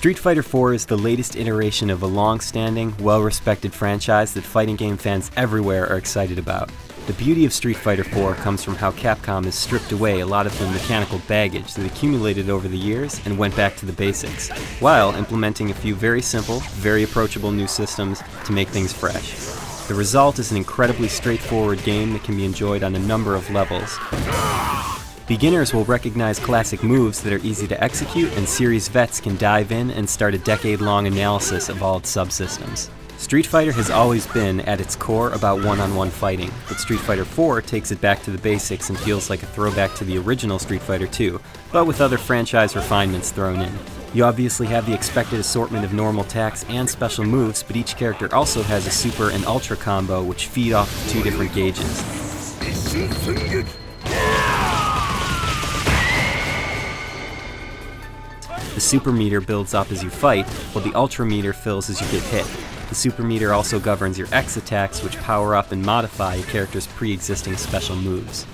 Street Fighter IV is the latest iteration of a long-standing, well-respected franchise that fighting game fans everywhere are excited about. The beauty of Street Fighter IV comes from how Capcom has stripped away a lot of the mechanical baggage that accumulated over the years and went back to the basics, while implementing a few very simple, very approachable new systems to make things fresh. The result is an incredibly straightforward game that can be enjoyed on a number of levels. Beginners will recognize classic moves that are easy to execute, and series vets can dive in and start a decade-long analysis of all its subsystems. Street Fighter has always been, at its core, about one-on-one fighting, but Street Fighter IV takes it back to the basics and feels like a throwback to the original Street Fighter II, but with other franchise refinements thrown in. You obviously have the expected assortment of normal attacks and special moves, but each character also has a Super and Ultra combo which feed off of two different gauges. The Super meter builds up as you fight, while the Ultra meter fills as you get hit. The Super meter also governs your X attacks, which power up and modify a character's pre-existing special moves.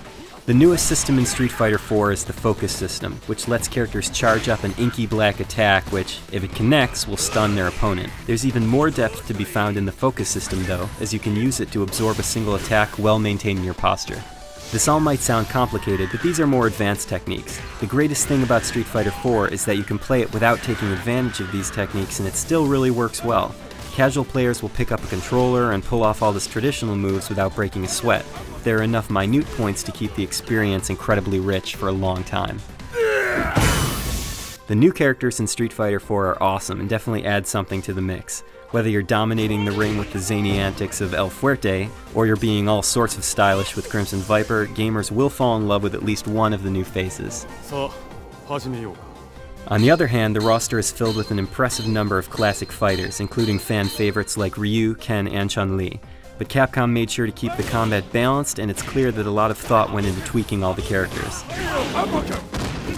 The newest system in Street Fighter IV is the Focus system, which lets characters charge up an inky black attack which, if it connects, will stun their opponent. There's even more depth to be found in the Focus system though, as you can use it to absorb a single attack while maintaining your posture. This all might sound complicated, but these are more advanced techniques. The greatest thing about Street Fighter IV is that you can play it without taking advantage of these techniques, and it still really works well. Casual players will pick up a controller and pull off all these traditional moves without breaking a sweat. There are enough minute points to keep the experience incredibly rich for a long time. The new characters in Street Fighter IV are awesome and definitely add something to the mix. Whether you're dominating the ring with the zany antics of El Fuerte, or you're being all sorts of stylish with Crimson Viper, gamers will fall in love with at least one of the new faces. On the other hand, the roster is filled with an impressive number of classic fighters, including fan favorites like Ryu, Ken, and Chun-Li. But Capcom made sure to keep the combat balanced, and it's clear that a lot of thought went into tweaking all the characters.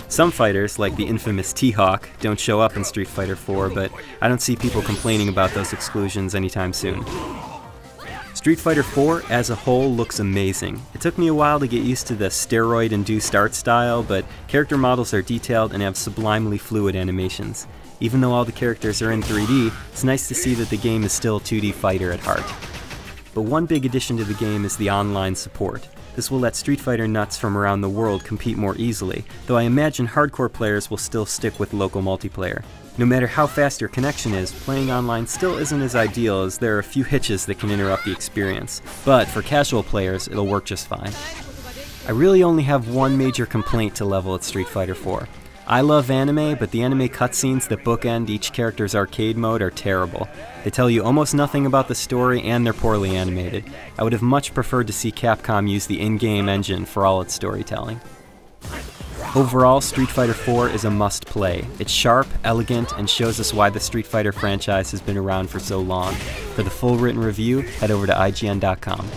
Some fighters, like the infamous T-Hawk, don't show up in Street Fighter IV, but I don't see people complaining about those exclusions anytime soon. Street Fighter IV as a whole looks amazing. It took me a while to get used to the steroid-induced art style, but character models are detailed and have sublimely fluid animations. Even though all the characters are in 3D, it's nice to see that the game is still a 2D fighter at heart. But one big addition to the game is the online support. This will let Street Fighter nuts from around the world compete more easily, though I imagine hardcore players will still stick with local multiplayer. No matter how fast your connection is, playing online still isn't as ideal as there are a few hitches that can interrupt the experience, but for casual players it'll work just fine. I really only have one major complaint to level at Street Fighter IV. I love anime, but the anime cutscenes that bookend each character's arcade mode are terrible. They tell you almost nothing about the story and they're poorly animated. I would have much preferred to see Capcom use the in-game engine for all its storytelling. Overall, Street Fighter IV is a must-play. It's sharp, elegant, and shows us why the Street Fighter franchise has been around for so long. For the full written review, head over to IGN.com.